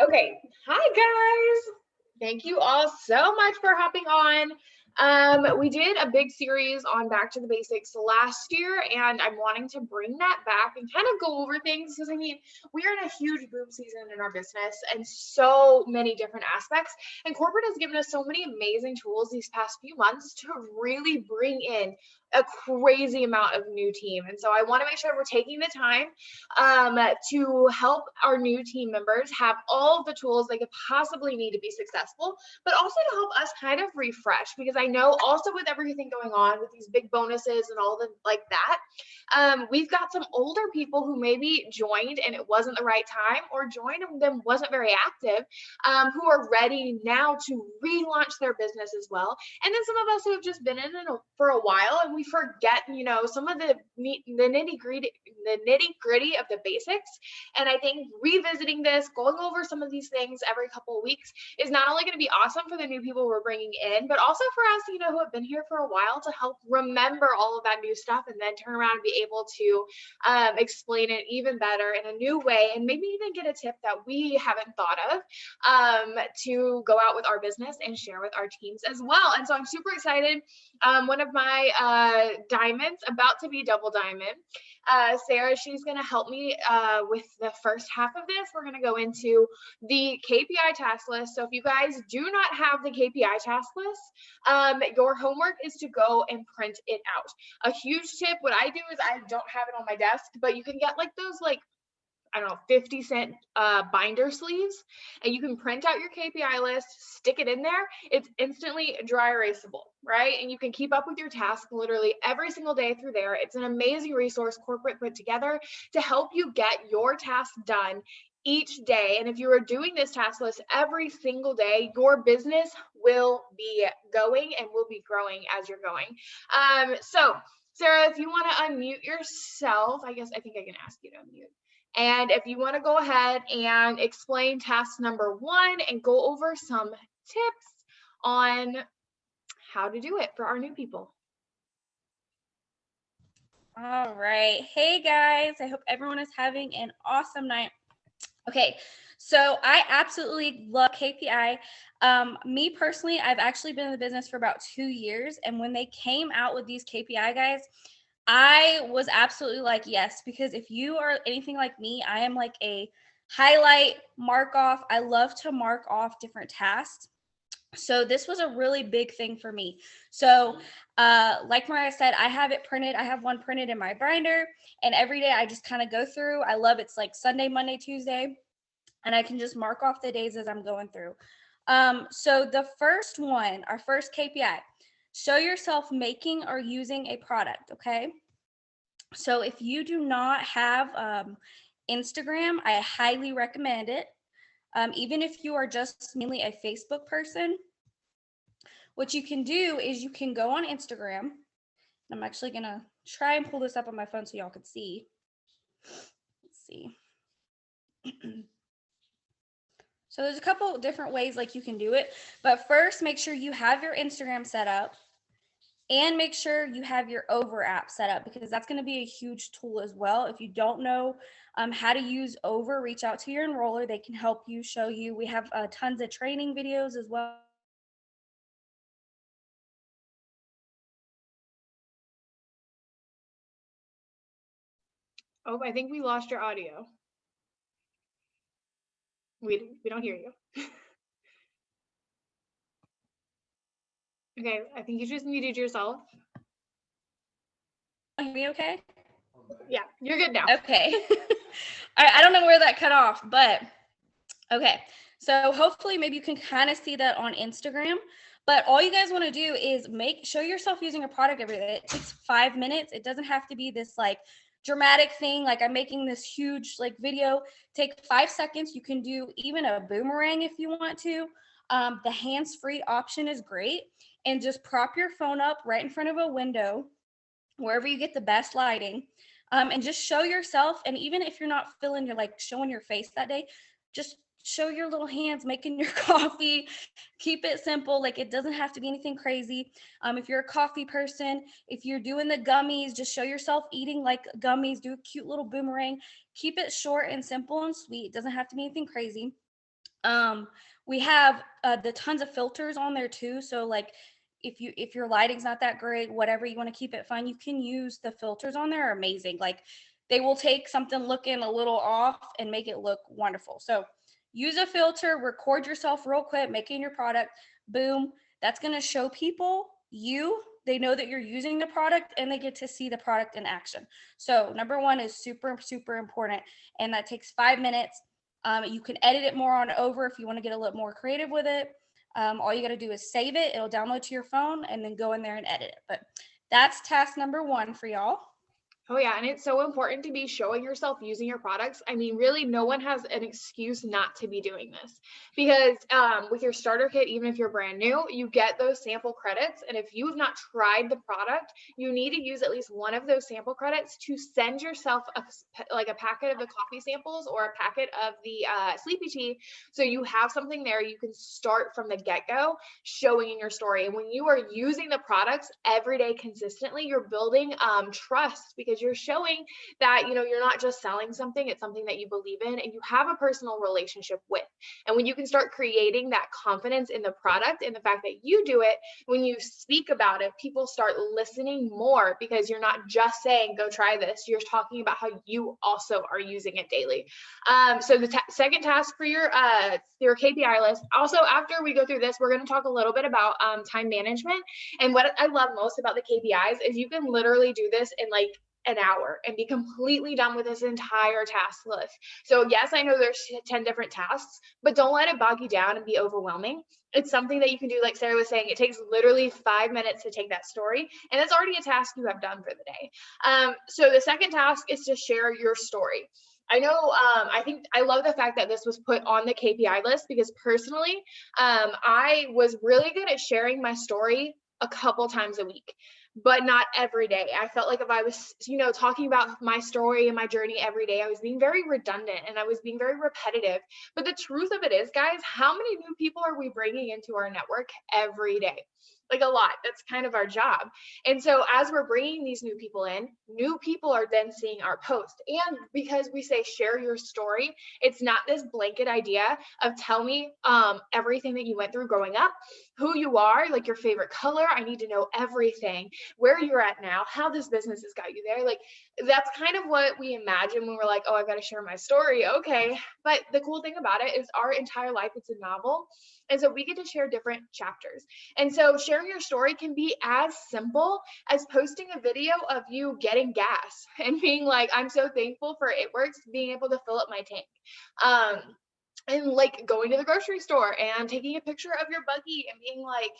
Okay. Hi, guys. Thank you all so much for hopping on. We did a big series on Back to the Basics last year, and I'm wanting to bring that back and kind of go over things because we are in a huge boom season in our business and so many different aspects. And corporate has given us so many amazing tools these past few months to really bring in a crazy amount of new team. And so I want to make sure we're taking the time to help our new team members have all of the tools they could possibly need to be successful, but also to help us kind of refresh, because I know also with everything going on with these big bonuses and all the like that, we've got some older people who maybe joined and it wasn't the right time, or joined and then wasn't very active, who are ready now to relaunch their business as well. And then some of us who have just been in it for a while and we forget, some of the nitty gritty of the basics. And I think revisiting this, going over some of these things every couple of weeks is not only going to be awesome for the new people we're bringing in, but also for us, who have been here for a while, to help remember all of that new stuff and then turn around and be able to explain it even better in a new way, and maybe even get a tip that we haven't thought of to go out with our business and share with our teams as well. And so I'm super excited. One of my diamonds, about to be double diamond, Sarah, she's going to help me with the first half of this. We're going to go into the KPI task list. So if you guys do not have the KPI task list, your homework is to go and print it out. A huge tip, what I do is I don't have it on my desk, but you can get like those I don't know, 50-cent binder sleeves, and you can print out your KPI list, stick it in there. It's instantly dry erasable, right? And you can keep up with your task literally every single day through there. It's an amazing resource corporate put together to help you get your task done each day. And if you are doing this task list every single day, your business will be going and will be growing as you're going. So Sarah, if you want to unmute yourself, I think I can ask you to unmute. And if you want to go ahead and explain task number 1 and go over some tips on how to do it for our new people. All right. Hey guys, I hope everyone is having an awesome night. Okay, so I absolutely love KPI. Me personally, I've actually been in the business for about 2 years, and when they came out with these KPI guys, I was absolutely like, yes, because if you are anything like me, I am like a highlight, mark off. I love to mark off different tasks. So this was a really big thing for me. So like Mariah said, I have it printed. I have one printed in my binder, and every day I just kind of go through. I love it's like Sunday, Monday, Tuesday, and I can just mark off the days as I'm going through. So the first one, our first KPI, show yourself making or using a product, okay? So if you do not have Instagram, I highly recommend it. Even if you are just mainly a Facebook person, what you can do is you can go on Instagram. I'm actually going to try and pull this up on my phone so y'all can see. Let's see. So there's a couple different ways like you can do it, but first make sure you have your Instagram set up, and make sure you have your Over app set up, because that's going to be a huge tool as well. If you don't know how to use Over, reach out to your enroller. They can help you, show you. We have tons of training videos as well. Oh, I think we lost your audio. We don't hear you. Okay, I think you just muted yourself. Hear me okay? Yeah, you're good now. Okay. All right, I don't know where that cut off, but okay. So hopefully maybe you can kind of see that on Instagram. But all you guys want to do is show yourself using a product every day. It takes 5 minutes. It doesn't have to be this like dramatic thing. Like I'm making this huge like video. Take 5 seconds. You can do even a boomerang if you want to. The hands-free option is great. And just prop your phone up right in front of a window, wherever you get the best lighting, and just show yourself. And even if you're not feeling you're like showing your face that day, just show your little hands making your coffee. Keep it simple. Like it doesn't have to be anything crazy. If you're a coffee person, if you're doing the gummies, just show yourself eating like gummies. Do a cute little boomerang. Keep it short and simple and sweet. It doesn't have to be anything crazy. We have the tons of filters on there too. So like if your lighting's not that great, whatever, you want to keep it fun, you can use the filters on there. Are amazing. Like they will take something looking a little off and make it look wonderful. So use a filter, record yourself real quick, making your product, boom. That's going to show people they know that you're using the product and they get to see the product in action. So number one is super, super important. And that takes 5 minutes. You can edit it more on over if you want to get a little more creative with it. All you got to do is save it. It'll download to your phone and then go in there and edit it. But that's task number one for y'all. Oh yeah, and it's so important to be showing yourself using your products. I mean, really, no one has an excuse not to be doing this because with your starter kit, even if you're brand new, you get those sample credits. And if you have not tried the product, you need to use at least one of those sample credits to send yourself a packet of the coffee samples or a packet of the sleepy tea. So you have something there you can start from the get-go showing in your story. And when you are using the products every day consistently, you're building trust because you're showing that, you're not just selling something, it's something that you believe in and you have a personal relationship with. And when you can start creating that confidence in the product and the fact that you do it, when you speak about it, people start listening more because you're not just saying, go try this. You're talking about how you also are using it daily. So the second task for your KPI list. Also, after we go through this, we're going to talk a little bit about time management. And what I love most about the KPIs is you can literally do this in like an hour and be completely done with this entire task list. So yes, I know there's 10 different tasks, but don't let it bog you down and be overwhelming. It's something that you can do. Like Sarah was saying, it takes literally 5 minutes to take that story and it's already a task you have done for the day. So the second task is to share your story. I know, I think I love the fact that this was put on the KPI list because personally, I was really good at sharing my story a couple times a week, but not every day. I felt like if I was, talking about my story and my journey every day, I was being very redundant and I was being very repetitive. But the truth of it is, guys, how many new people are we bringing into our network every day? Like a lot. That's kind of our job. And so as we're bringing these new people in, new people are then seeing our post. And because we say share your story, it's not this blanket idea of tell me everything that you went through growing up, who you are, like your favorite color. I need to know everything, where you're at now, how this business has got you there. Like that's kind of what we imagine when we're like, oh, I've got to share my story. Okay. But the cool thing about it is our entire life, it's a novel. And so we get to share different chapters. And so sharing your story can be as simple as posting a video of you getting gas and being like, I'm so thankful for It Works being able to fill up my tank. And like going to the grocery store and taking a picture of your buggy and being like,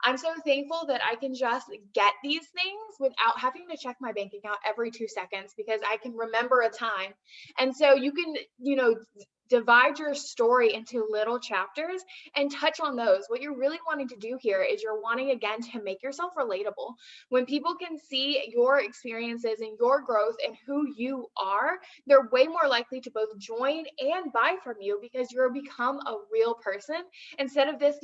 I'm so thankful that I can just get these things without having to check my bank account every 2 seconds because I can remember a time. And so you can, divide your story into little chapters and touch on those. What you're really wanting to do here is you're wanting, again, to make yourself relatable. When people can see your experiences and your growth and who you are, they're way more likely to both join and buy from you because you're become a real person instead of this,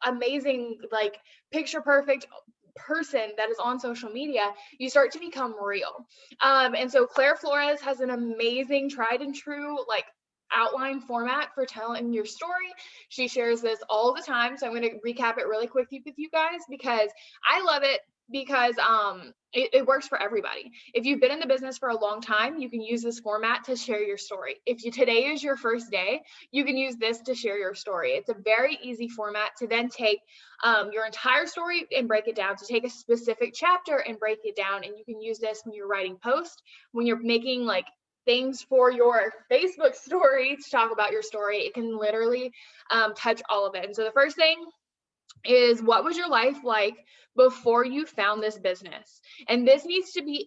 amazing, like picture perfect person that is on social media. You start to become real. And so Claire Flores has an amazing tried and true, like outline format for telling your story. She shares this all the time. So I'm going to recap it really quickly with you guys because I love it because it works for everybody. If you've been in the business for a long time, you can use this format to share your story. If today is your first day, you can use this to share your story. It's a very easy format to then take your entire story and break it down, to take a specific chapter and break it down. And you can use this when you're writing posts, when you're making like things for your Facebook story to talk about your story. It can literally touch all of it. And so the first thing is, what was your life like before you found this business? And this needs to be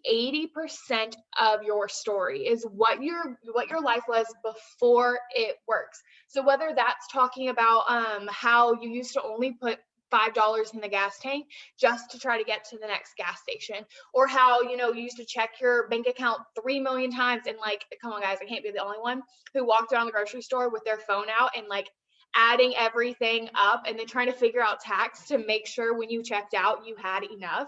80% of your story, is what your life was before It Works. So whether that's talking about how you used to only put $5 in the gas tank just to try to get to the next gas station, or how, you used to check your bank account 3 million times and like, come on guys, I can't be the only one who walked around the grocery store with their phone out and like adding everything up and then trying to figure out tax to make sure when you checked out, you had enough.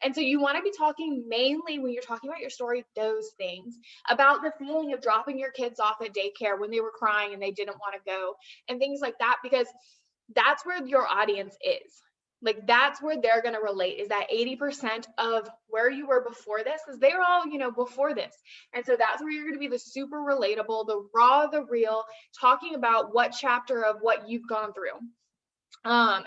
And so you want to be talking mainly when you're talking about your story, those things about the feeling of dropping your kids off at daycare when they were crying and they didn't want to go and things like that, because that's where your audience is. Like that's where they're going to relate, is that 80% of where you were before this, because they're all, before this. And so that's where you're going to be the super relatable, the raw, the real, talking about what chapter of what you've gone through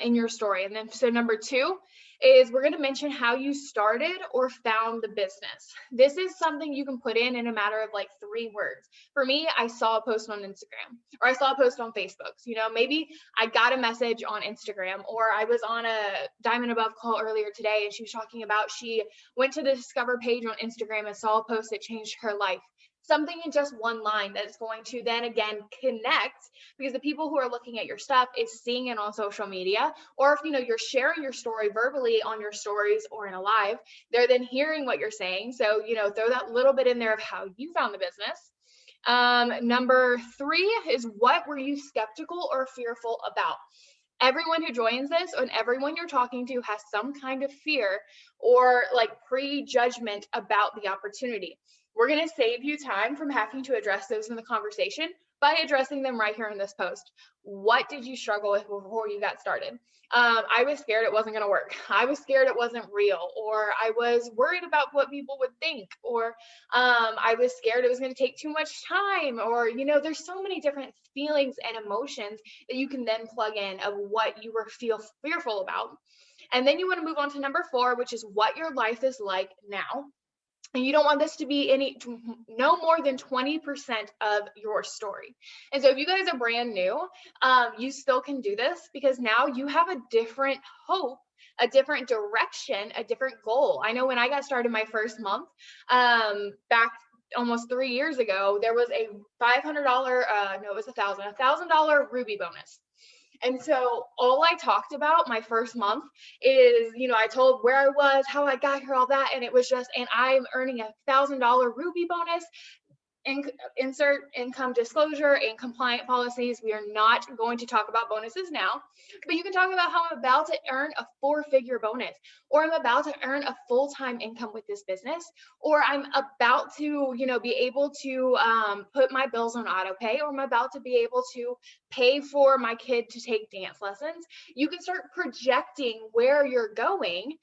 in your story. And then so number 2 is we're going to mention how you started or found the business. This is something you can put in a matter of like 3 words. For me, I saw a post on Instagram, or I saw a post on Facebook. Maybe I got a message on Instagram, or I was on a Diamond Above call earlier today and she was talking about she went to the Discover page on Instagram and saw a post that changed her life. Something in just one line that's going to then again connect, because the people who are looking at your stuff is seeing it on social media, or if you're sharing your story verbally on your stories or in a live, they're then hearing what you're saying. So throw that little bit in there of how you found the business. Number 3 is, what were you skeptical or fearful about? Everyone who joins this and everyone you're talking to has some kind of fear or like prejudgment about the opportunity. We're going to save you time from having to address those in the conversation by addressing them right here in this post. What did you struggle with before you got started? I was scared it wasn't going to work. I was scared it wasn't real, or I was worried about what people would think, or I was scared it was going to take too much time, or there's so many different feelings and emotions that you can then plug in of what you were fearful about. And then you want to move on to number 4, which is what your life is like now. And you don't want this to be no more than 20% of your story. And so if you guys are brand new, you still can do this, because now you have a different hope, a different direction, a different goal. I know when I got started my first month, back almost 3 years ago, there was a $500, no, it was $1,000 Ruby bonus. And so all I talked about my first month is, I told where I was, how I got here, all that. And it was just, and I'm earning $1,000 Ruby bonus. Insert income disclosure and compliant policies. We are not going to talk about bonuses now, but you can talk about how I'm about to earn a 4-figure bonus, or I'm about to earn a full-time income with this business, or I'm about to, be able to put my bills on auto pay, or I'm about to be able to pay for my kid to take dance lessons. You can start projecting where you're going,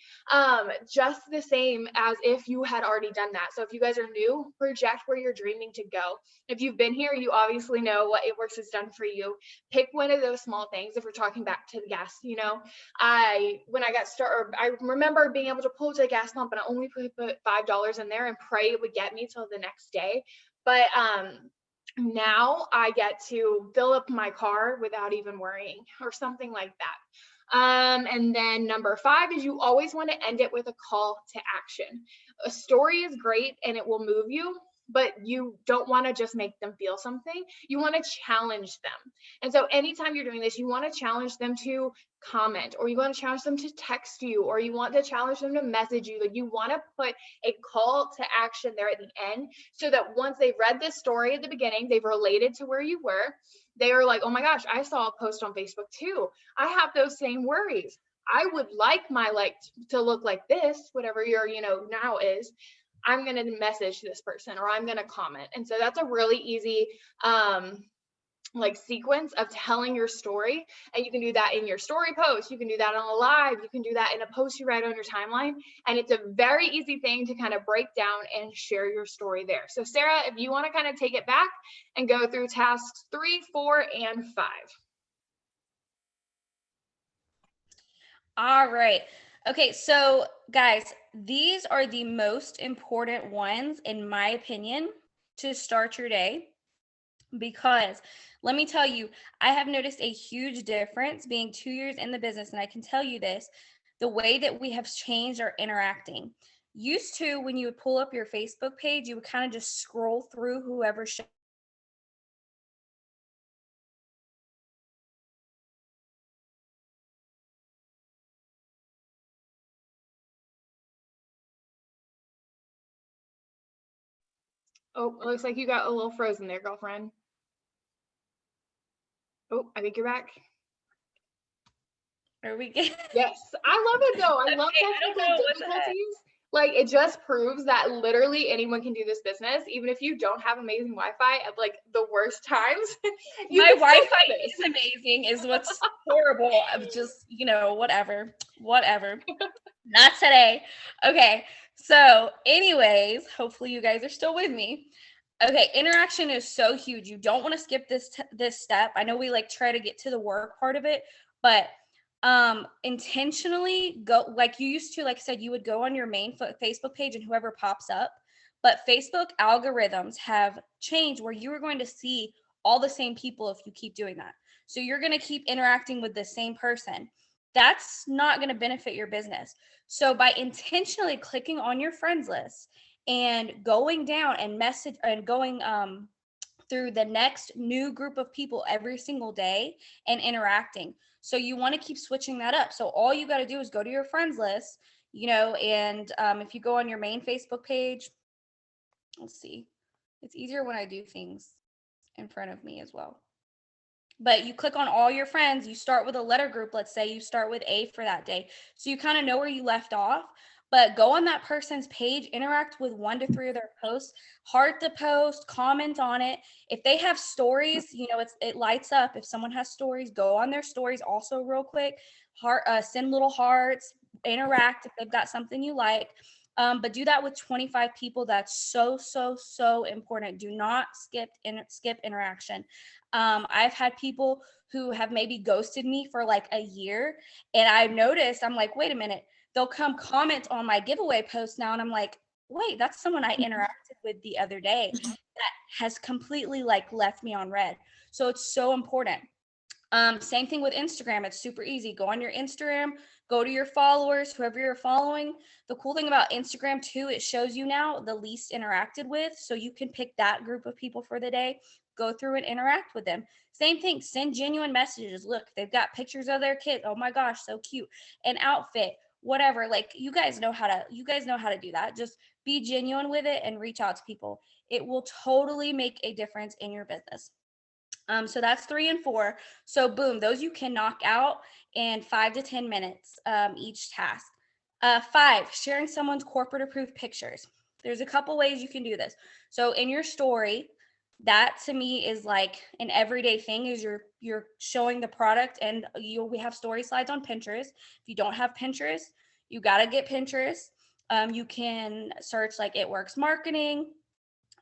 just the same as if you had already done that. So if you guys are new, project where you're dreaming to go. If you've been here, you obviously know what It Works has done for you. Pick one of those small things. If we're talking back to the gas, when I got started, I remember being able to pull to the gas pump and I only put $5 in there and pray it would get me till the next day. But now I get to fill up my car without even worrying, or something like that. And then number 5 is, you always want to end it with a call to action. A story is great and it will move you, but you don't want to just make them feel something. You want to challenge them. And so anytime you're doing this, you want to challenge them to comment, or you want to challenge them to text you, or you want to challenge them to message you. Like, you want to put a call to action there at the end, so that once they've read this story at the beginning, they've related to where you were. They are like, oh my gosh, I saw a post on Facebook too. I have those same worries. I would like my to look like this, whatever your now is. I'm going to message this person, or I'm going to comment. And so that's a really easy sequence of telling your story. And you can do that in your story post. You can do that on a live. You can do that in a post you write on your timeline. And it's a very easy thing to kind of break down and share your story there. So Sarah, if you want to kind of take it back and go through tasks 3, 4, and 5. All right. Okay, so guys, these are the most important ones, in my opinion, to start your day, because let me tell you, I have noticed a huge difference being 2 years in the business, and I can tell you this, the way that we have changed our interacting. Used to, when you would pull up your Facebook page, you would kind of just scroll through whoever Oh, it looks like you got a little frozen there, girlfriend. Oh, I think you're back. Are we good? Yes, I love it though. I love Okay, I don't technical know what the heck. difficulties. Like it just proves that literally anyone can do this business, even if you don't have amazing Wi-Fi at like the worst times, you My can still Wi-Fi do this. is amazing, is what's horrible. Of just, whatever. Whatever. Not today. Okay. So, anyways, hopefully you guys are still with me. Okay, interaction is so huge. You don't want to skip this step. I know we like try to get to the work part of it, but intentionally go, like you used to, like I said, you would go on your main Facebook page and whoever pops up. But Facebook algorithms have changed where you are going to see all the same people if you keep doing that. So you're going to keep interacting with the same person. That's not going to benefit your business. So by intentionally clicking on your friends list and going down and message and going through the next new group of people every single day and interacting. So you want to keep switching that up. So all you got to do is go to your friends list, and if you go on your main Facebook page, let's see, it's easier when I do things in front of me as well. But you click on all your friends, you start with a letter group. Let's say you start with A for that day. So you kind of know where you left off, but go on that person's page, interact with 1 to 3 of their posts, heart the post, comment on it. If they have stories, it lights up. If someone has stories, go on their stories also real quick, send little hearts, interact if they've got something you like. But do that with 25 people. That's so, so, so important. Do not skip interaction. I've had people who have maybe ghosted me for like a year, and I've noticed, I'm like, wait a minute, they'll come comment on my giveaway post now, and I'm like, wait, that's someone I interacted with the other day that has completely like left me on red. So it's so important. Same thing with Instagram. It's super easy. Go on your Instagram, go to your followers, whoever you're following. The cool thing about Instagram too, it shows you now the least interacted with. So you can pick that group of people for the day, go through and interact with them. Same thing, send genuine messages. Look, they've got pictures of their kids. Oh my gosh, so cute. An outfit, whatever. Like you guys know how to do that. Just be genuine with it and reach out to people. It will totally make a difference in your business. So that's 3 and 4. So boom, those you can knock out in 5 to 10 minutes each task. 5, sharing someone's corporate approved pictures. There's a couple ways you can do this. So in your story, that to me is like an everyday thing, is you're showing the product, and we have story slides on Pinterest. If you don't have Pinterest, you got to get Pinterest. You can search like It Works Marketing.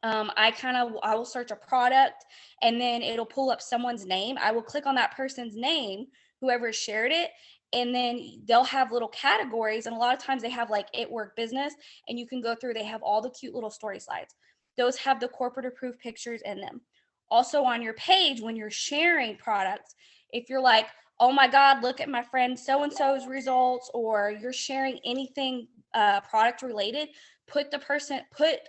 I will search a product, and then it'll pull up someone's name. I will click on that person's name, whoever shared it, and then they'll have little categories. And a lot of times they have like It Work Business, and you can go through, they have all the cute little story slides. Those have the corporate approved pictures in them. Also on your page, when you're sharing products, if you're like, oh my God, look at my friend so-and-so's results, or you're sharing anything product related, put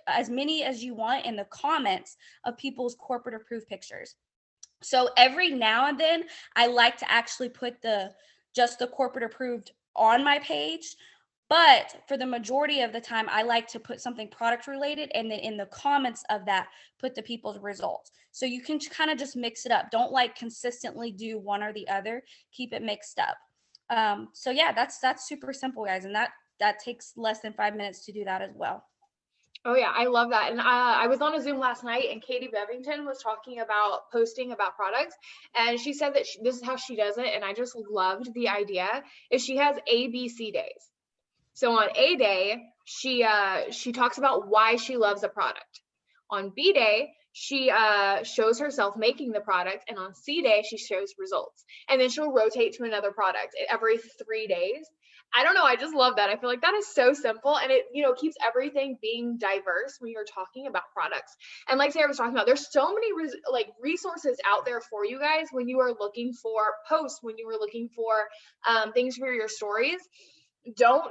as many as you want in the comments of people's corporate approved pictures. So every now and then I like to actually put just the corporate approved on my page. But for the majority of the time, I like to put something product related, and then in the comments of that, put the people's results. So you can kind of just mix it up. Don't like consistently do one or the other. Keep it mixed up. So yeah, that's super simple, guys, and that takes less than 5 minutes to do that as well. Oh yeah, I love that. And I was on a Zoom last night, and Katie Bevington was talking about posting about products, and she said that this is how she does it, and I just loved the idea. Is she has ABC days. So on A day, she talks about why she loves a product. On B day, she shows herself making the product, and on C day, she shows results. And then she'll rotate to another product every 3 days. I don't know, I just love that. I feel like that is so simple, and it keeps everything being diverse when you're talking about products. And like Sarah was talking about, there's so many resources out there for you guys when you are looking for posts, when you are looking for things for your stories.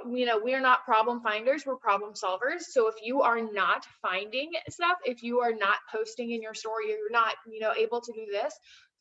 We are not problem finders, we're problem solvers. So if you are not finding stuff, if you are not posting in your story, you're not able to do this,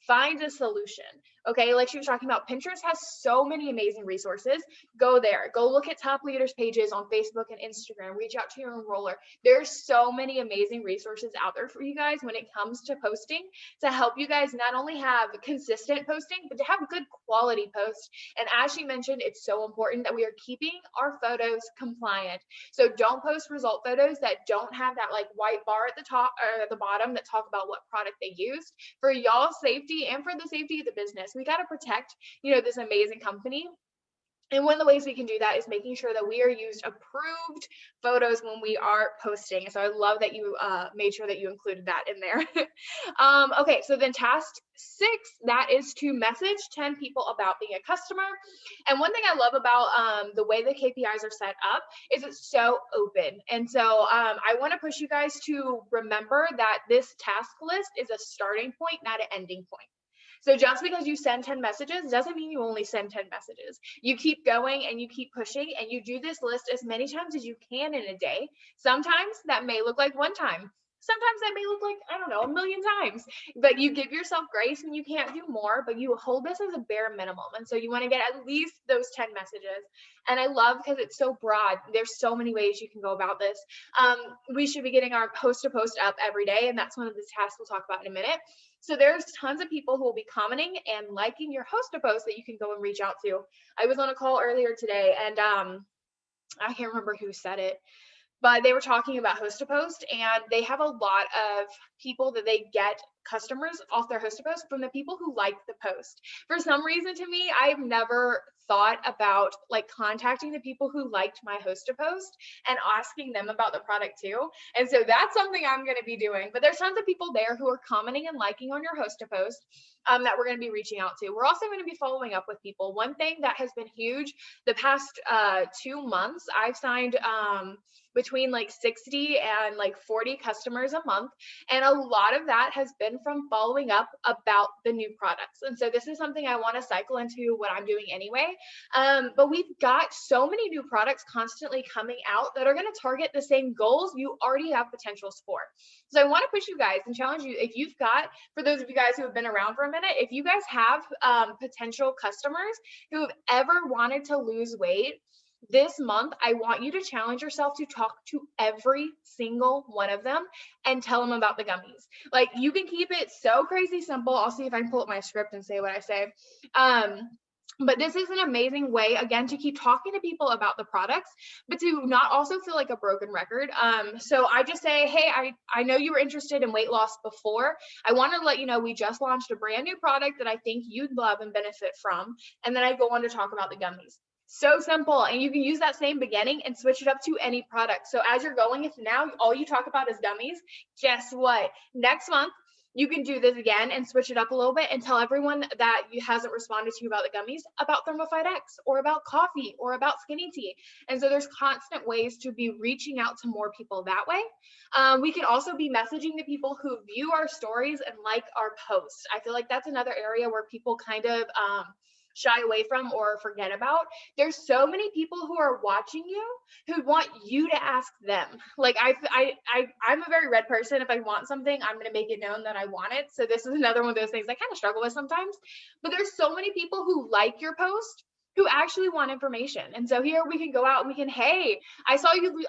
find a solution. Okay, like she was talking about, Pinterest has so many amazing resources. Go there, go look at top leaders pages on Facebook and Instagram, reach out to your enroller. There's so many amazing resources out there for you guys when it comes to posting, to help you guys not only have consistent posting, but to have good quality posts. And as she mentioned, it's so important that we are keeping our photos compliant. So don't post result photos that don't have that like white bar at the top or at the bottom that talk about what product they used. For y'all's safety and for the safety of the business, we got to protect, this amazing company. And one of the ways we can do that is making sure that we are used approved photos when we are posting. So I love that you made sure that you included that in there. Okay, so then task 6, that is to message 10 people about being a customer. And one thing I love about the way the KPIs are set up is it's so open. And so I want to push you guys to remember that this task list is a starting point, not an ending point. So just because you send 10 messages doesn't mean you only send 10 messages. You keep going and you keep pushing, and you do this list as many times as you can in a day. Sometimes that may look like one time. Sometimes that may look like, I don't know, a million times. But you give yourself grace when you can't do more, but you hold this as a bare minimum. And so you want to get at least those 10 messages. And I love, because it's so broad, there's so many ways you can go about this. We should be getting our post to post up every day, and that's one of the tasks we'll talk about in a minute. So there's tons of people who will be commenting and liking your host to post that you can go and reach out to. I was on a call earlier today, and I can't remember who said it, but they were talking about host to post, and they have a lot of people that they get customers off their host to post from the people who like the post. For some reason, to me, I've never thought about like contacting the people who liked my host to post and asking them about the product too. And so that's something I'm going to be doing. But there's tons of people there who are commenting and liking on your host to post that we're going to be reaching out to. We're also going to be following up with people. One thing that has been huge the past 2 months, I've signed between like 60 and like 40 customers a month. And a lot of that has been from following up about the new products. And so this is something I want to cycle into what I'm doing anyway. But we've got so many new products constantly coming out that are going to target the same goals you already have potentials for. So I want to push you guys and challenge you, if you've got, for those of you guys who have been around for a minute, if you guys have potential customers who have ever wanted to lose weight, this month, I want you to challenge yourself to talk to every single one of them and tell them about the gummies. Like, you can keep it so crazy simple. I'll see if I can pull up my script and say what I say. But this is an amazing way, again, to keep talking to people about the products, but to not also feel like a broken record. So I just say, hey, I know you were interested in weight loss before. I wanted to let you know we just launched a brand new product that I think you'd love and benefit from. And then I go on to talk about the gummies. So simple. And you can use that same beginning and switch it up to any product. So as you're going, if now all you talk about is gummies, guess what? Next month, you can do this again and switch it up a little bit and tell everyone that you hasn't responded to you about the gummies about Thermophyte X or about coffee or about skinny tea. And so there's constant ways to be reaching out to more people that way. We can also be messaging the people who view our stories and like our posts. I feel like that's another area where people kind of shy away from or forget about. There's so many people who are watching you who want you to ask them. Like I'm a very red person. If I want something, I'm going to make it known that I want it. So this is another one of those things I kind of struggle with sometimes. But there's so many people who like your post who actually want information. And so here we can go out and we can, hey, I saw you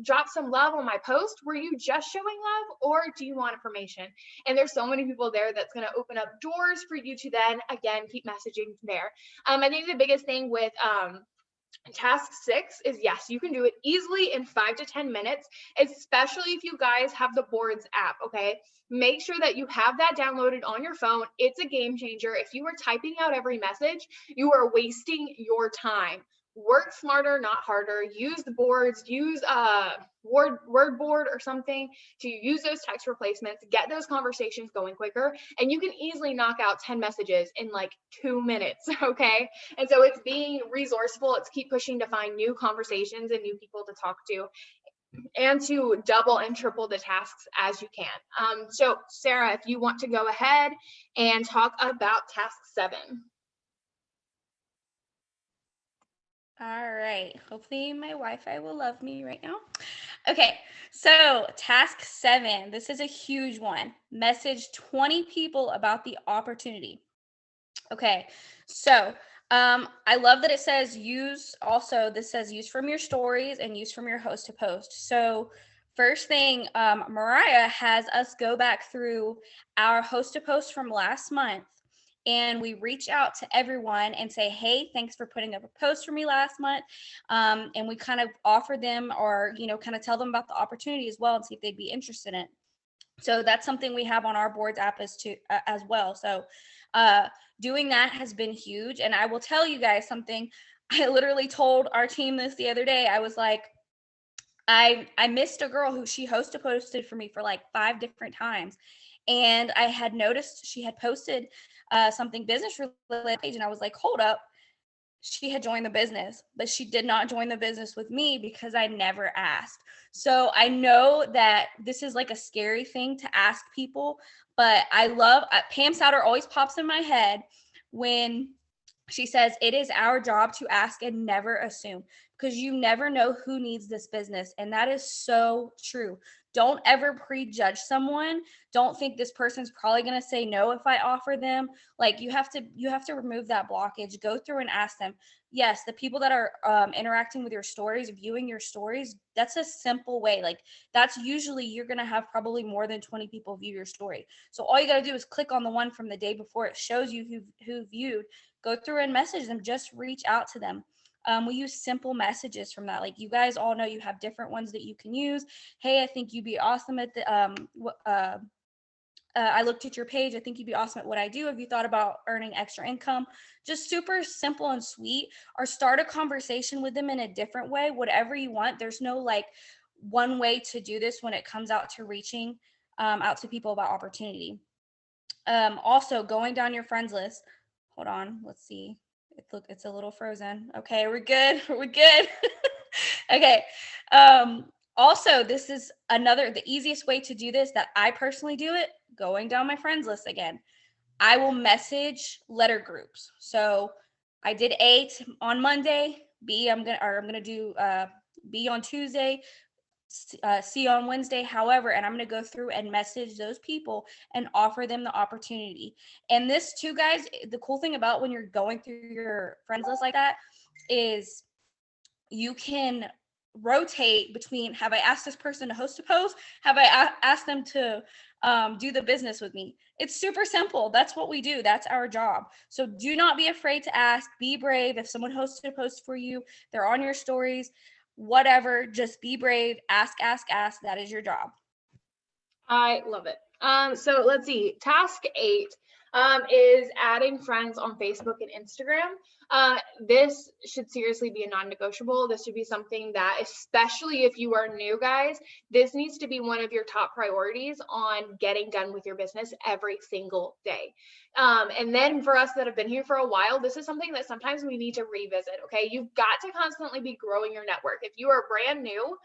drop some love on my post. Were you just showing love, or do you want information? And there's so many people there that's going to open up doors for you to then, again, keep messaging there. I think the biggest thing with task 6 is, yes, you can do it easily in 5 to 10 minutes, especially if you guys have the boards app. Okay, make sure that you have that downloaded on your phone. It's a game changer. If you are typing out every message, you are wasting your time. Work smarter, not harder. Use the boards, use word board or something to use those text replacements, get those conversations going quicker, and you can easily knock out 10 messages in like 2 minutes. Okay, and so it's being resourceful. It's keep pushing to find new conversations and new people to talk to, and to double and triple the tasks as you can. So Sarah, if you want to go ahead and talk about task 7. All right. Hopefully my Wi-Fi will love me right now. Okay. So task 7, this is a huge one. Message 20 people about the opportunity. Okay. So I love that it says this says use from your stories and use from your host to post. So first thing, Mariah has us go back through our host to post from last month, and we reach out to everyone and say, hey, thanks for putting up a post for me last month. And we kind of offer them, or, kind of tell them about the opportunity as well and see if they'd be interested in it. So that's something we have on our boards app as well. So doing that has been huge. And I will tell you guys something. I literally told our team this the other day. I was like, I missed a girl who she posted for me for like 5 different times. And I had noticed she had posted something business related page, and I was like, hold up. She had joined the business, but she did not join the business with me because I never asked. So I know that this is like a scary thing to ask people, but I love Pam Souter always pops in my head when she says it is our job to ask and never assume, because you never know who needs this business. And that is so true. Don't ever prejudge someone. Don't think this person's probably going to say no if I offer them. Like you have to remove that blockage. Go through and ask them. Yes, the people that are interacting with your stories, viewing your stories, that's a simple way. Like that's usually you're going to have probably more than 20 people view your story. So all you got to do is click on the one from the day before. It shows you who viewed. Go through and message them. Just reach out to them. We use simple messages from that. Like you guys all know you have different ones that you can use. Hey, I think you'd be awesome at the I looked at your page. I think you'd be awesome at what I do. Have you thought about earning extra income? Just super simple and sweet. Or start a conversation with them in a different way, whatever you want. There's no like one way to do this when it comes out to reaching out to people about opportunity. Also, going down your friends list. Hold on, let's see. It's a little frozen. Okay, we're good. We're good. Okay. Also, this is the easiest way to do this that I personally do it, going down my friends list again. I will message letter groups. So I did A on Monday, I'm gonna do B on Tuesday, C on Wednesday, however, and I'm going to go through and message those people and offer them the opportunity. And this too, guys, the cool thing about when you're going through your friends list like that is you can rotate between, have I asked this person to host a post? Have I asked them to do the business with me? It's super simple. That's what we do. That's our job. So do not be afraid to ask. Be brave. If someone hosted a post for you, they're on your stories, whatever, just be brave. Ask. That is your job. I love it. So let's see. Task 8 is adding friends on Facebook and Instagram. This should seriously be a non-negotiable. This should be something that, especially if you are new, guys, this needs to be one of your top priorities on getting done with your business every single day. And then for us that have been here for a while, this is something that sometimes we need to revisit. Okay, you've got to constantly be growing your network. If you are brand new,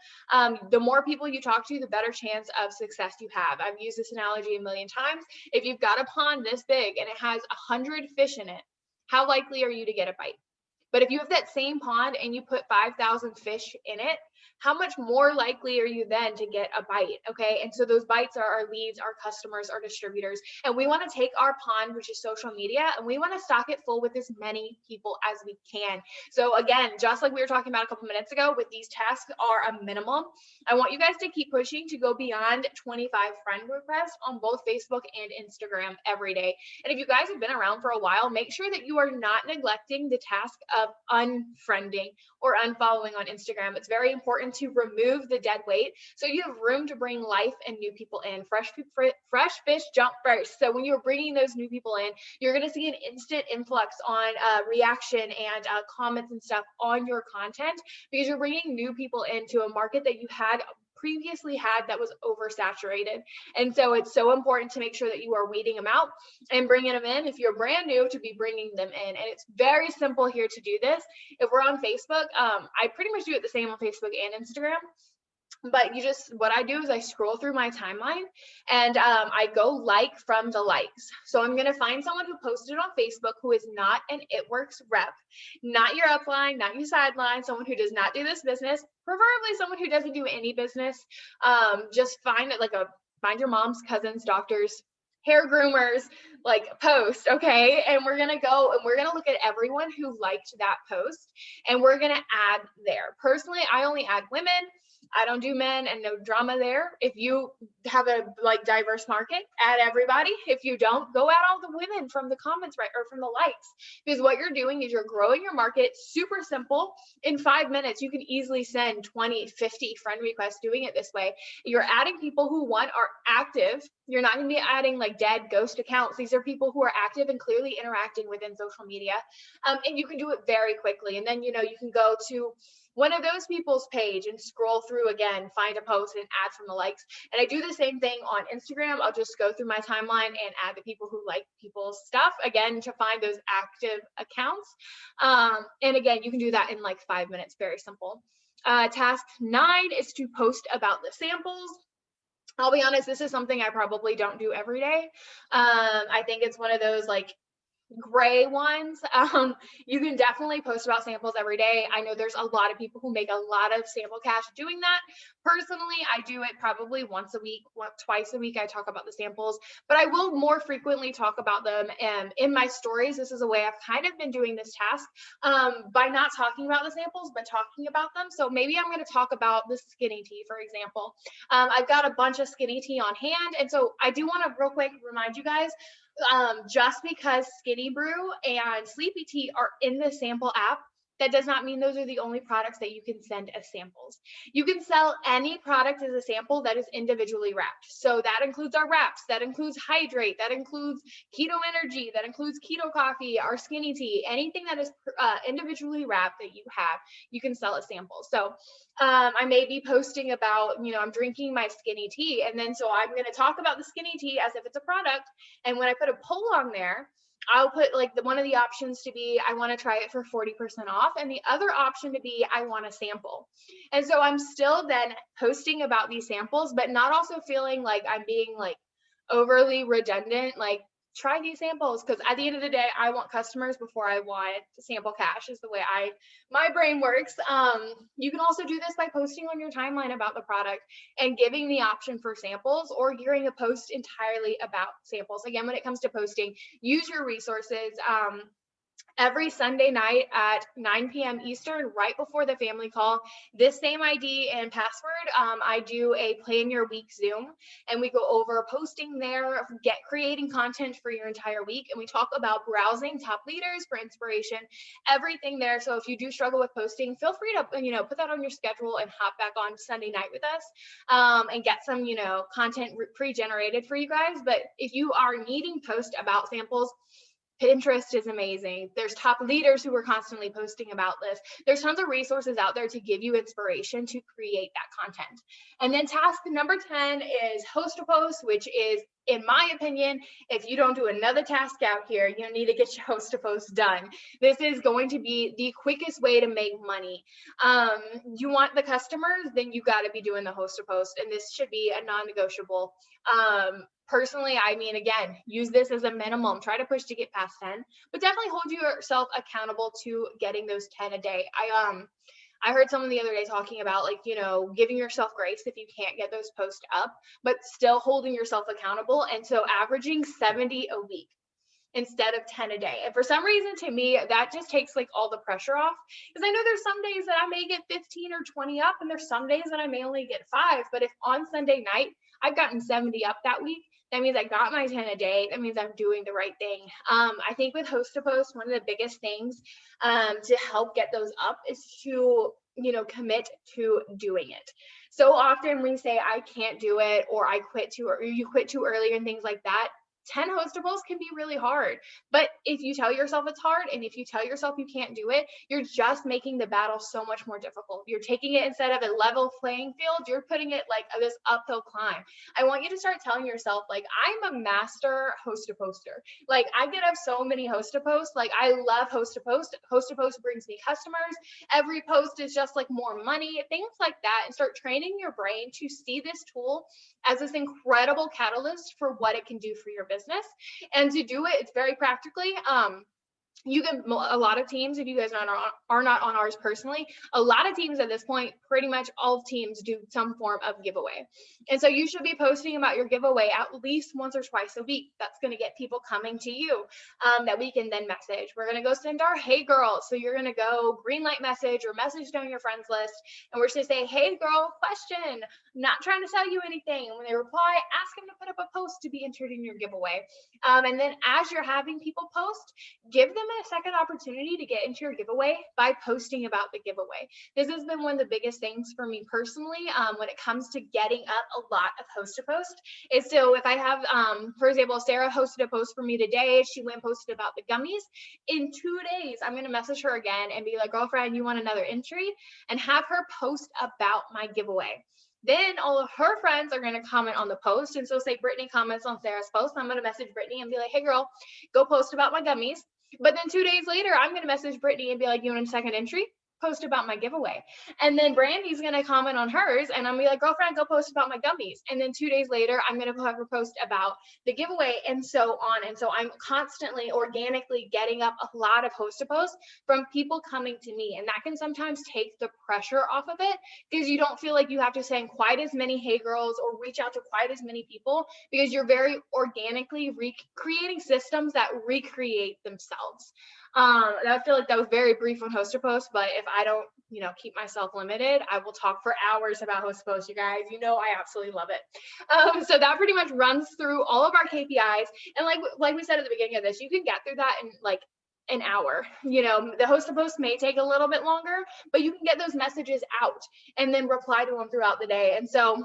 the more people you talk to, the better chance of success you have. I've used this analogy a million times. If you've got a pond this big and it has 100 fish in it, how likely are you to get a bite? But if you have that same pond and you put 5,000 fish in it, how much more likely are you then to get a bite? Okay. And so those bites are our leads, our customers, our distributors. And we want to take our pond, which is social media, and we want to stock it full with as many people as we can. So again, just like we were talking about a couple minutes ago, with these tasks are a minimum. I want you guys to keep pushing to go beyond 25 friend requests on both Facebook and Instagram every day. And if you guys have been around for a while, make sure that you are not neglecting the task of unfriending or unfollowing on Instagram. It's very important to remove the dead weight so you have room to bring life and new people in. Fresh fish jump first. So when you're bringing those new people in, you're going to see an instant influx on reaction and comments and stuff on your content, because you're bringing new people into a market that you had previously had that was oversaturated. And so it's so important to make sure that you are weeding them out and bringing them in. If you're brand new, to be bringing them in. And it's very simple here to do this. If we're on Facebook, I pretty much do it the same on Facebook and Instagram. But what I do is I scroll through my timeline and I go like from the likes. So I'm going to find someone who posted on Facebook who is not an It Works rep, not your upline, not your sideline, someone who does not do this business, preferably someone who doesn't do any business. Just find it find your mom's cousins, doctors, hair groomers, like post, okay? And we're going to go and we're going to look at everyone who liked that post and we're going to add there. Personally, I only add women. I don't do men and no drama there. If you have a diverse market, add everybody. If you don't, go add all the women from the comments, right? Or from the likes, because what you're doing is you're growing your market. Super simple. In 5 minutes, you can easily send 20, 50 friend requests doing it this way. You're adding people who are active. You're not going to be adding like dead ghost accounts. These are people who are active and clearly interacting within social media. And you can do it very quickly. And then, you can go to one of those people's page and scroll through again, find a post and add from the likes. And I do the same thing on Instagram. I'll just go through my timeline and add the people who like people's stuff again to find those active accounts. And again, you can do that in like 5 minutes, very simple. Task 9 is to post about the samples. I'll be honest, this is something I probably don't do every day. I think it's one of those like gray ones. You can definitely post about samples every day. I know there's a lot of people who make a lot of sample cash doing that. Personally, I do it probably once a week, twice a week. I talk about the samples, but I will more frequently talk about them in my stories. This is a way I've kind of been doing this task by not talking about the samples, but talking about them. So maybe I'm going to talk about the skinny tea, for example. I've got a bunch of skinny tea on hand. And so I do want to real quick remind you guys, just because Skinny Brew and Sleepy Tea are in the sample app, that does not mean those are the only products that you can send as samples. You can sell any product as a sample that is individually wrapped. So that includes our wraps, that includes Hydrate, that includes Keto Energy, that includes Keto Coffee, our Skinny Tea, anything that is individually wrapped that you have, you can sell as samples. So I may be posting about, I'm drinking my skinny tea. And then so I'm going to talk about the skinny tea as if it's a product. And when I put a poll on there, I'll put like one of the options to be, I want to try it for 40% off. And the other option to be, I want a sample. And so I'm still then posting about these samples, but not also feeling like I'm being like overly redundant, like try these samples, because at the end of the day, I want customers before I want sample cash is the way my brain works. You can also do this by posting on your timeline about the product and giving the option for samples or gearing a post entirely about samples. Again, when it comes to posting, use your resources. Every Sunday night at 9 p.m. Eastern, right before the family call, this same ID and password, I do a plan your week Zoom, and we go over posting there, creating content for your entire week, and we talk about browsing top leaders for inspiration, everything there. So if you do struggle with posting, feel free to put that on your schedule and hop back on Sunday night with us and get some content pre-generated for you guys. But if you are needing post about samples, Pinterest is amazing. There's top leaders who are constantly posting about this. There's tons of resources out there to give you inspiration to create that content. And then task number 10 is host a post, which is, in my opinion, if you don't do another task out here, you need to get your host a post done. This is going to be the quickest way to make money. You want the customers, then you got to be doing the host a post, and this should be a non-negotiable. Personally, I mean, again, use this as a minimum. Try to push to get past 10, but definitely hold yourself accountable to getting those 10 a day. I heard someone the other day talking about giving yourself grace if you can't get those posts up, but still holding yourself accountable. And so averaging 70 a week instead of 10 a day. And for some reason, to me, that just takes all the pressure off, because I know there's some days that I may get 15 or 20 up, and there's some days that I may only get 5. But if on Sunday night I've gotten 70 up that week, that means I got my 10 a day. That means I'm doing the right thing. I think with host to post, one of the biggest things to help get those up is to commit to doing it. So often we say I can't do it, or I quit too, or you quit too early and things like that. 10 hostables can be really hard. But if you tell yourself it's hard, and if you tell yourself you can't do it, you're just making the battle so much more difficult. You're taking it, instead of a level playing field, you're putting it like this uphill climb. I want you to start telling yourself, like, I'm a master host to poster. Like, I get up so many host to posts. Like, I love host to post. Host to post brings me customers. Every post is just like more money, things like that. And start training your brain to see this tool as this incredible catalyst for what it can do for your business. And to do it, it's very practically, you can, a lot of teams, if you guys are not on ours personally, a lot of teams at this point, pretty much all teams do some form of giveaway. And so you should be posting about your giveaway at least once or twice a week. That's going to get people coming to you, that we can then message. We're going to go send our hey girl. So you're going to go green light message or message down your friends list. And we're just going to say, hey girl, question, not trying to sell you anything. And when they reply, ask them to put up a post to be entered in your giveaway. And then as you're having people post, give them a second opportunity to get into your giveaway by posting about the giveaway. This has been one of the biggest things for me personally, when it comes to getting up a lot of host to post. Is so if I have, for example, Sarah hosted a post for me today. She went and posted about the gummies. In 2 days, I'm going to message her again and be like, girlfriend, you want another entry? And have her post about my giveaway. Then all of her friends are going to comment on the post. And so say Brittany comments on Sarah's post, I'm going to message Brittany and be like, hey girl, go post about my gummies. But then 2 days later, I'm going to message Brittany and be like, you want a second entry? Post about my giveaway. And then Brandy's going to comment on hers and I'm going to be like, girlfriend, go post about my gummies. And then 2 days later, I'm going to have her post about the giveaway, and so on. And so I'm constantly organically getting up a lot of host to posts from people coming to me. And that can sometimes take the pressure off of it, because you don't feel like you have to send quite as many hey girls or reach out to quite as many people, because you're very organically creating systems that recreate themselves. I feel like that was very brief on host to post, but if I don't, keep myself limited, I will talk for hours about host to post, you guys. I absolutely love it. So that pretty much runs through all of our KPIs. And like we said at the beginning of this, you can get through that in like an hour. The host to post may take a little bit longer, but you can get those messages out and then reply to them throughout the day. And so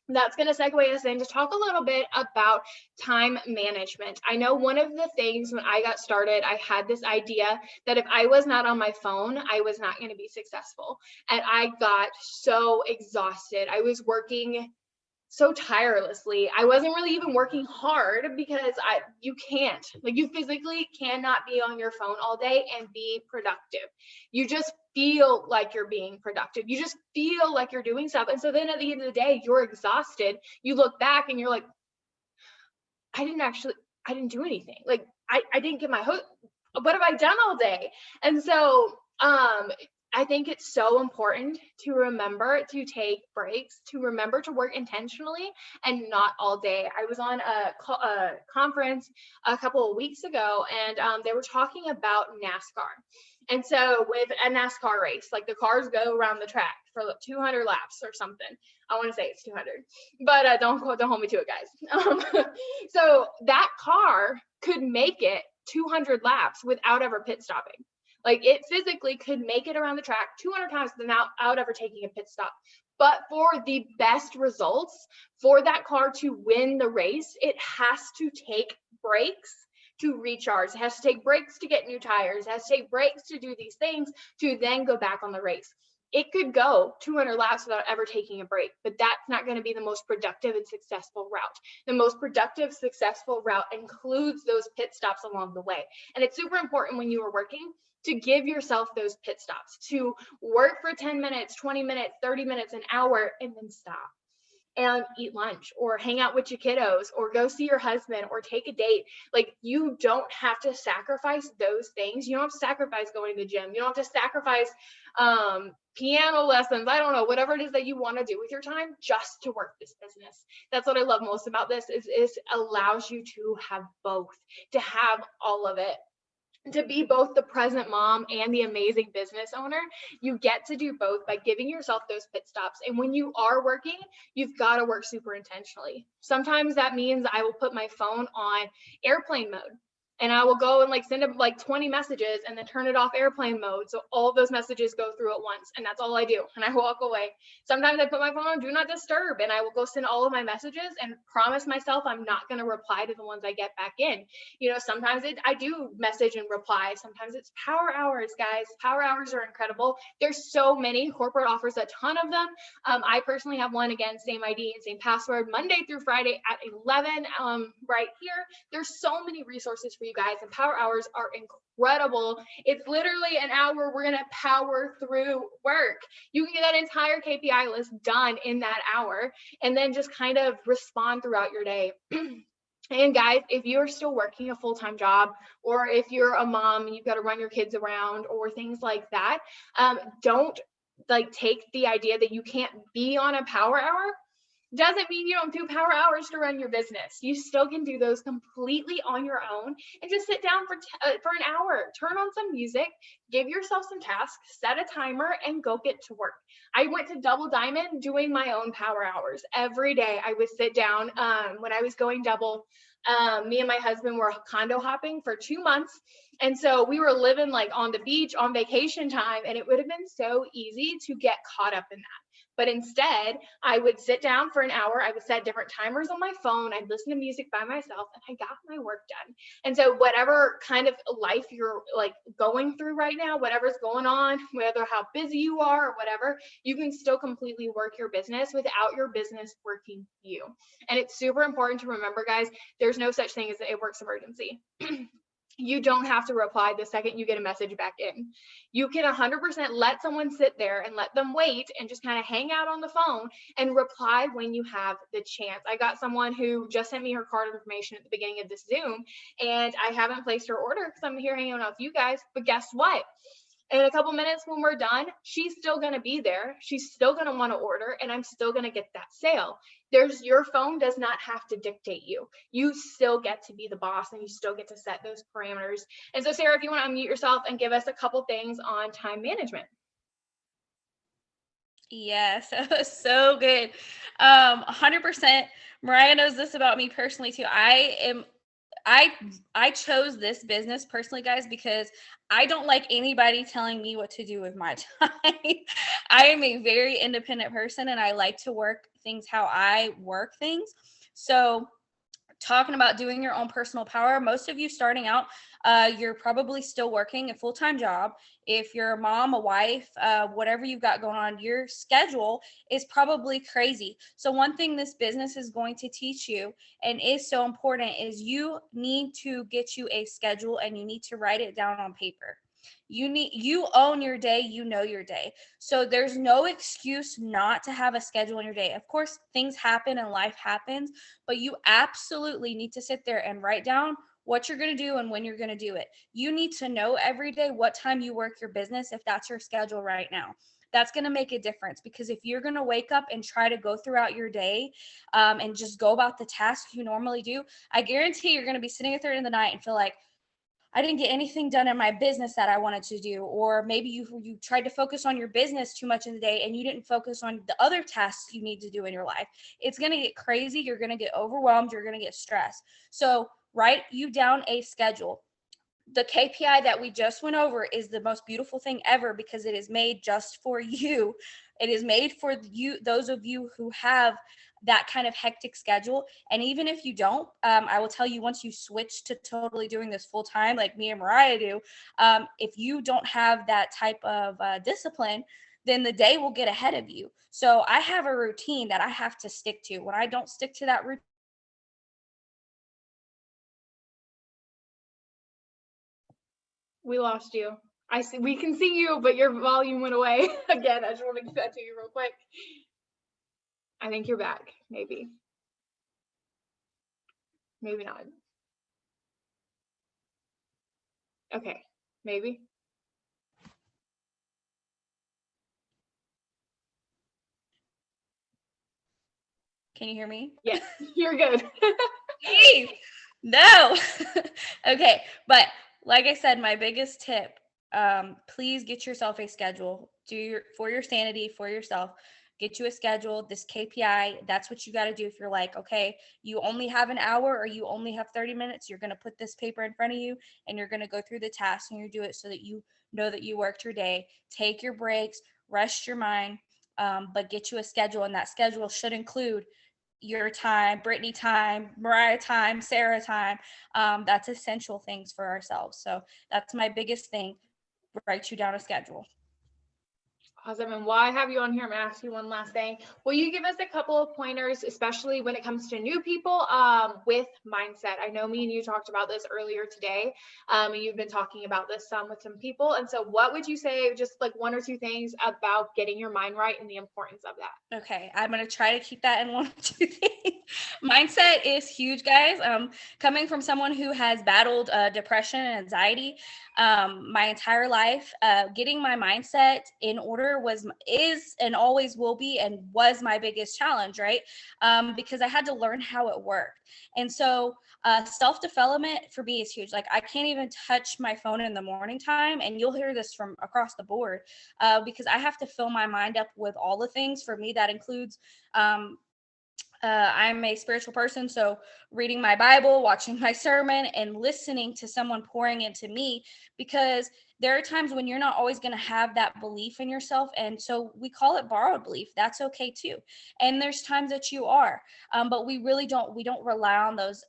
that's going to segue us in to talk a little bit about time management. I know one of the things when I got started, I had this idea that if I was not on my phone, I was not going to be successful. And I got so exhausted. I was working so tirelessly. I wasn't really even working hard, because you physically cannot be on your phone all day and be productive. You just feel like you're being productive. You just feel like you're doing stuff. And so then at the end of the day, you're exhausted. You look back and you're like, I didn't do anything. Like I didn't get my hook. What have I done all day? And so, I think it's so important to remember to take breaks, to remember to work intentionally and not all day. I was on a conference a couple of weeks ago, and they were talking about NASCAR. And so with a NASCAR race, like the cars go around the track for 200 laps or something. I want to say it's 200, but don't hold me to it, guys. So that car could make it 200 laps without ever pit stopping. Like it physically could make it around the track 200 times without ever taking a pit stop. But for the best results, for that car to win the race, it has to take breaks to recharge. It has to take breaks to get new tires. It has to take breaks to do these things to then go back on the race. It could go 200 laps without ever taking a break, but that's not going to be the most productive and successful route. The most productive, successful route includes those pit stops along the way. And it's super important when you are working to give yourself those pit stops, to work for 10 minutes, 20 minutes, 30 minutes, an hour, and then stop and eat lunch or hang out with your kiddos or go see your husband or take a date. Like you don't have to sacrifice those things. You don't have to sacrifice going to the gym. You don't have to sacrifice piano lessons. I don't know, whatever it is that you want to do with your time just to work this business. That's what I love most about this is it allows you to have both, to have all of it. To be both the present mom and the amazing business owner. You get to do both by giving yourself those pit stops. And when you are working, you've got to work super intentionally. Sometimes that means I will put my phone on airplane mode. and I will go and like send up like 20 messages and then turn it off airplane mode. So all of those messages go through at once, and that's all I do. And I walk away. Sometimes I put my phone on do not disturb, and I will go send all of my messages and promise myself I'm not going to reply to the ones I get back in. You know, sometimes I do message and reply. Sometimes it's power hours, guys. Power hours are incredible. There's so many. Corporate offers a ton of them. I personally have one, again, same ID and same password, Monday through Friday at 11 right here. There's so many resources for you guys, and power hours are incredible. It's literally an hour we're going to power through work. You can get that entire KPI list done in that hour and then just kind of respond throughout your day. And guys, if you're still working a full-time job, or if you're a mom and you've got to run your kids around or things like that, don't like take the idea that you can't be on a power hour. Doesn't mean you don't do power hours to run your business. You still can do those completely on your own and just sit down for an hour, turn on some music, give yourself some tasks, set a timer, and go get to work. I went to Double Diamond doing my own power hours. Every day I would sit down. When I was going double, me and my husband were condo hopping for 2 months. And so we were living like on the beach on vacation time, and it would have been so easy to get caught up in that. But instead, I would sit down for an hour. I would set different timers on my phone. I'd listen to music by myself, and I got my work done. And so whatever kind of life you're like going through right now, whatever's going on, whether how busy you are or whatever, you can still completely work your business without your business working you. And it's super important to remember, guys, there's no such thing as a works emergency. You don't have to reply the second you get a message back in. You can 100% let someone sit there and let them wait and just kind of hang out on the phone and reply when you have the chance. I got someone who just sent me her card information at the beginning of this Zoom, and I haven't placed her order because I'm here hanging out with you guys. But guess what? In a couple minutes when we're done, she's still going to be there. She's still going to want to order, and I'm still going to get that sale. Your phone does not have to dictate you. You still get to be the boss, and you still get to set those parameters. And so, Sarah, if you want to unmute yourself and give us a couple things on time management. Yes, so good. 100%. Mariah knows this about me personally too. I chose this business personally, guys, because I don't like anybody telling me what to do with my time. I am a very independent person, and I like to work things how I work things. So talking about doing your own personal power, most of you starting out, you're probably still working a full-time job. If you're a mom, a wife, whatever you've got going on, your schedule is probably crazy. So one thing this business is going to teach you, and is so important, is you need to get you a schedule, and you need to write it down on paper. You own your day, you know your day. So there's no excuse not to have a schedule in your day. Of course, things happen and life happens, but you absolutely need to sit there and write down what you're going to do and when you're going to do it. You need to know every day what time you work your business, if that's your schedule right now. That's going to make a difference, because if you're going to wake up and try to go throughout your day and just go about the tasks you normally do, I guarantee you're going to be sitting at 3 in the night and feel like, I didn't get anything done in my business that I wanted to do. Or maybe you tried to focus on your business too much in the day and you didn't focus on the other tasks you need to do in your life. It's going to get crazy. You're going to get overwhelmed. You're going to get stressed. So write you down a schedule. The KPI that we just went over is the most beautiful thing ever, because it is made just for you. It is made for you, those of you who have that kind of hectic schedule. And even if you don't, I will tell you, once you switch to totally doing this full time, like me and Mariah do, if you don't have that type of discipline, then the day will get ahead of you. So I have a routine that I have to stick to. When I don't stick to that routine, We lost you. I see. We can see you, but your volume went away again. I just want to give that to you real quick. I think you're back. Maybe not. Okay, maybe. can you hear me? Yes, you're good. Please. No. Okay. But like I said, my biggest tip, please get yourself a schedule. For your sanity, for yourself. get you a schedule, this KPI. That's what you got to do. If you're like, okay, you only have an hour or you only have 30 minutes, you're going to put this paper in front of you and you're going to go through the tasks and you do it so that you know that you worked your day. Take your breaks, rest your mind, but get you a schedule, and that schedule should include your time, Brittany time, Mariah time, Sarah time. That's essential things for ourselves. So that's my biggest thing. Write you down a schedule. Awesome. And while I have you on here, I'm going to ask you one last thing. Will you give us a couple of pointers, especially when it comes to new people with mindset? I know me and you talked about this earlier today, and you've been talking about this some with some people. And so what would you say, just like one or two things about getting your mind right and the importance of that? Okay, I'm going to try to keep that in one or two things. Mindset is huge, guys. Coming from someone who has battled depression and anxiety my entire life, getting my mindset in order is and always will be and was my biggest challenge, right? Because I had to learn how it worked. And so self-development for me is huge. Like I can't even touch my phone in the morning time, and you'll hear this from across the board because I have to fill my mind up with all the things. For me, that includes I'm a spiritual person, so reading my Bible, watching my sermon, and listening to someone pouring into me, because there are times when you're not always going to have that belief in yourself. And so we call it borrowed belief. That's okay too. And there's times that you are, but we don't rely on those.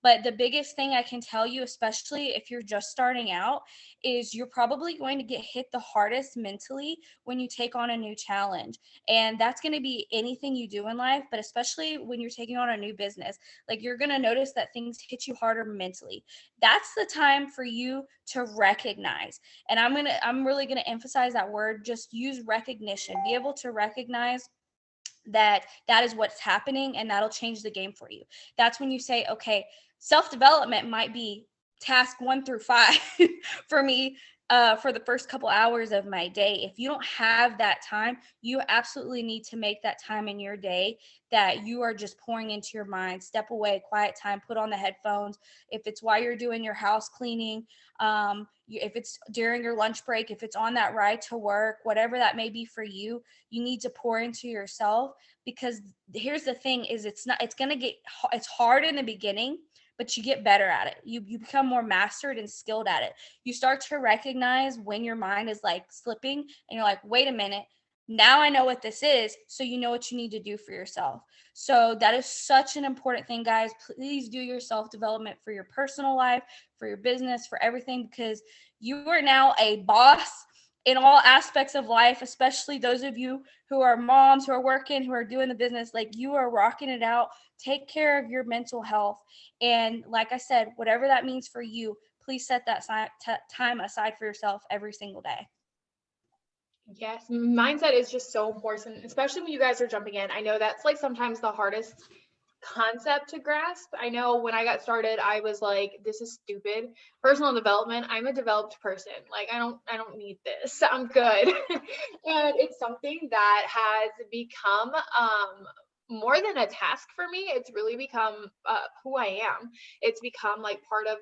But the biggest thing I can tell you, especially if you're just starting out, is you're probably going to get hit the hardest mentally when you take on a new challenge. And that's going to be anything you do in life, but especially when you're taking on a new business. Like you're going to notice that things hit you harder mentally. That's the time for you to recognize. And I'm really going to emphasize that word. Just use recognition. Be able to recognize that is what's happening, and that'll change the game for you. That's when you say, okay, self-development might be task 1 through 5 for me for the first couple hours of my day. If you don't have that time, you absolutely need to make that time in your day that you are just pouring into your mind. Step away, quiet time, put on the headphones. If it's while you're doing your house cleaning, if it's during your lunch break, if it's on that ride to work, whatever that may be for you, you need to pour into yourself. Because here's the thing is it's hard in the beginning, but you get better at it. You become more mastered and skilled at it. You start to recognize when your mind is like slipping and you're like, wait a minute, now I know what this is. So you know what you need to do for yourself. So that is such an important thing, guys. Please do your self-development for your personal life, for your business, for everything, because you are now a boss in all aspects of life, especially those of you who are moms, who are working, who are doing the business. Like you are rocking it out. Take care of your mental health. And like I said, whatever that means for you, please set that time aside for yourself every single day. Yes, mindset is just so important, especially when you guys are jumping in. I know that's like sometimes the hardest concept to grasp. I know when I got started, I was like, this is stupid. Personal development, I'm a developed person. Like I don't need this. I'm good. And it's something that has become more than a task for me. It's really become who I am. It's become like part of,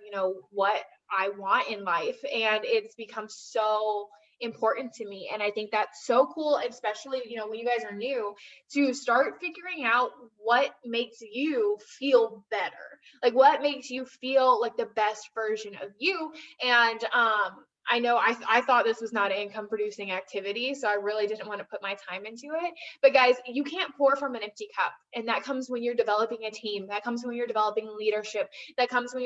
what I want in life, and it's become so important to me. And I think that's so cool, especially, when you guys are new, to start figuring out what makes you feel better, like what makes you feel like the best version of you. And I know I thought this was not an income producing activity, so I really didn't want to put my time into it. But guys, you can't pour from an empty cup. And that comes when you're developing a team. That comes when you're developing leadership. That comes when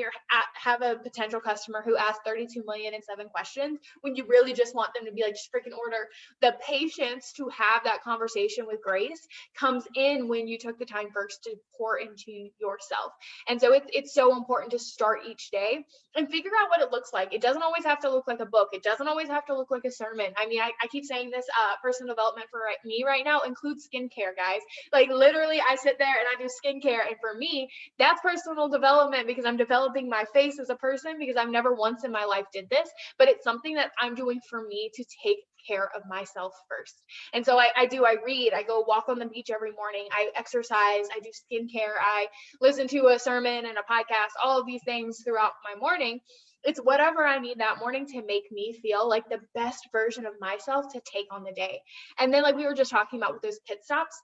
have a potential customer who asks 32,000,007 questions, when you really just want them to be like, just freaking order. The patience to have that conversation with grace comes in when you took the time first to pour into yourself. And so it's so important to start each day and figure out what it looks like. It doesn't always have to look like a book. It doesn't always have to look like a sermon. I mean, I keep saying this, personal development for me right now includes skincare, guys. Like literally I sit there and I do skincare. And for me, that's personal development, because I'm developing my face as a person, because I've never once in my life did this, but it's something that I'm doing for me to take care of myself first. And so I read, I go walk on the beach every morning, I exercise, I do skincare, I listen to a sermon and a podcast, all of these things throughout my morning. It's whatever I need that morning to make me feel like the best version of myself to take on the day. And then like we were just talking about with those pit stops,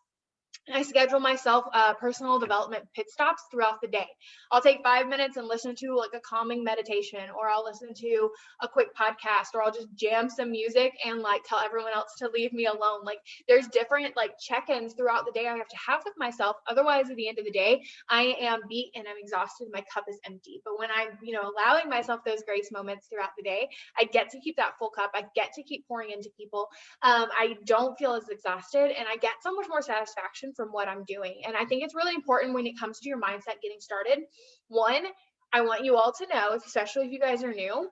I schedule myself personal development pit stops throughout the day. I'll take 5 minutes and listen to like a calming meditation, or I'll listen to a quick podcast, or I'll just jam some music and like tell everyone else to leave me alone. Like there's different like check-ins throughout the day I have to have with myself. Otherwise, at the end of the day, I am beat and I'm exhausted. My cup is empty. But when I'm, allowing myself those grace moments throughout the day, I get to keep that full cup. I get to keep pouring into people. I don't feel as exhausted, and I get so much more satisfaction from what I'm doing. And I think it's really important when it comes to your mindset getting started. One, I want you all to know, especially if you guys are new,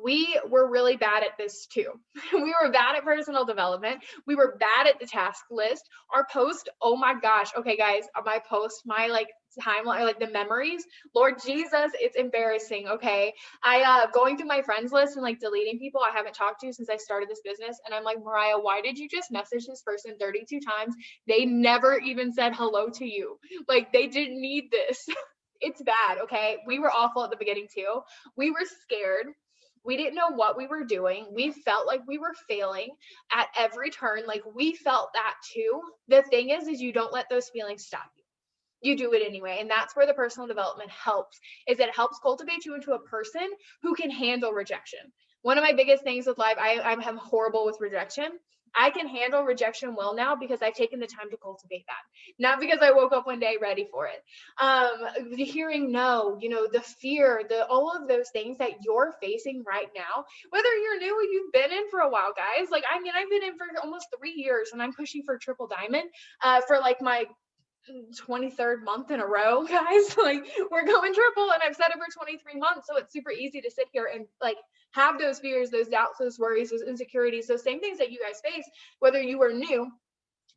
we were really bad at this too. We were bad at personal development. We were bad at the task list. Our post, oh my gosh. Okay, guys, my post, my like timeline, like the memories, Lord Jesus, it's embarrassing. Okay. Going through my friends list and like deleting people I haven't talked to since I started this business. And I'm like, Mariah, why did you just message this person 32 times? They never even said hello to you. Like they didn't need this. It's bad. Okay. We were awful at the beginning too. We were scared. We didn't know what we were doing. We felt like we were failing at every turn. Like we felt that too. The thing is you don't let those feelings stop you. You do it anyway. And that's where the personal development helps, is that it helps cultivate you into a person who can handle rejection. One of my biggest things with life, I'm horrible with rejection. I can handle rejection well now because I've taken the time to cultivate that. Not because I woke up one day ready for it. The hearing no, the fear, all of those things that you're facing right now, whether you're new or you've been in for a while, guys. Like, I mean, I've been in for almost 3 years and I'm pushing for triple diamond for like my 23rd month in a row, guys. Like we're going triple, and I've said it for 23 months. So it's super easy to sit here and like have those fears, those doubts, those worries, those insecurities, those same things that you guys face, whether you are new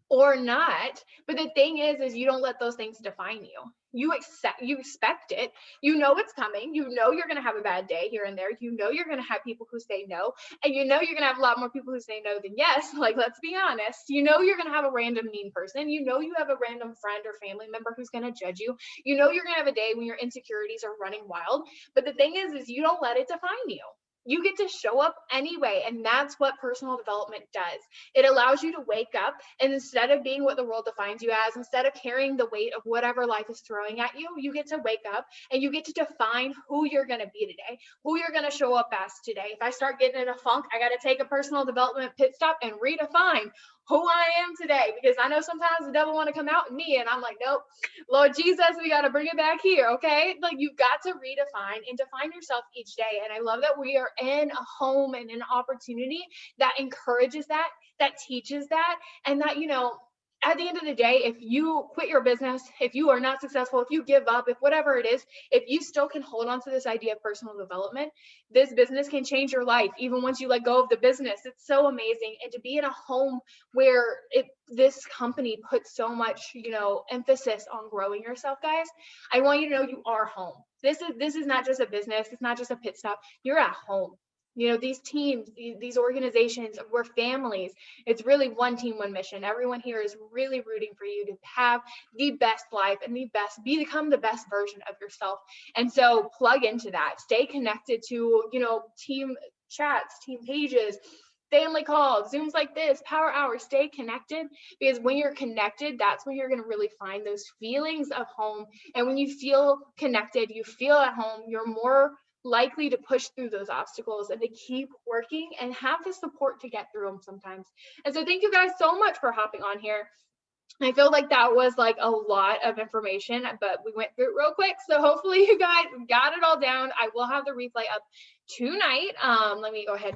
or not. But the thing is you don't let those things define you. You expect it. You know it's coming. You know you're going to have a bad day here and there. You know you're going to have people who say no, and you know you're going to have a lot more people who say no than yes. Like, let's be honest. You know you're going to have a random mean person. You know you have a random friend or family member who's going to judge you. You know you're going to have a day when your insecurities are running wild. But the thing is you don't let it define you. You get to show up anyway. And that's what personal development does. It allows you to wake up, and instead of being what the world defines you as, instead of carrying the weight of whatever life is throwing at you, you get to wake up and you get to define who you're going to be today, who you're going to show up as today. If I start getting in a funk, I got to take a personal development pit stop and redefine who I am today, because I know sometimes the devil want to come out in me, and I'm like, nope, Lord Jesus, we got to bring it back here. Okay. Like you've got to redefine and define yourself each day. And I love that we are in a home and an opportunity that encourages that teaches that, and that, at the end of the day, if you quit your business, if you are not successful, if you give up, if whatever it is, if you still can hold on to this idea of personal development, this business can change your life. Even once you let go of the business, it's so amazing. And to be in a home where this company puts so much, emphasis on growing yourself, guys, I want you to know you are home. This is not just a business. It's not just a pit stop. You're at home. These teams, these organizations, we're families. It's really one team, one mission. Everyone here is really rooting for you to have the best life and become the best version of yourself. And so plug into that. Stay connected to, team chats, team pages, family calls, Zooms like this, power hours. Stay connected, because when you're connected, that's when you're going to really find those feelings of home. And when you feel connected, you feel at home, you're more likely to push through those obstacles and to keep working and have the support to get through them sometimes. And so thank you guys so much for hopping on here. I feel like that was like a lot of information, but we went through it real quick. So hopefully you guys got it all down. I will have the replay up tonight. Let me go ahead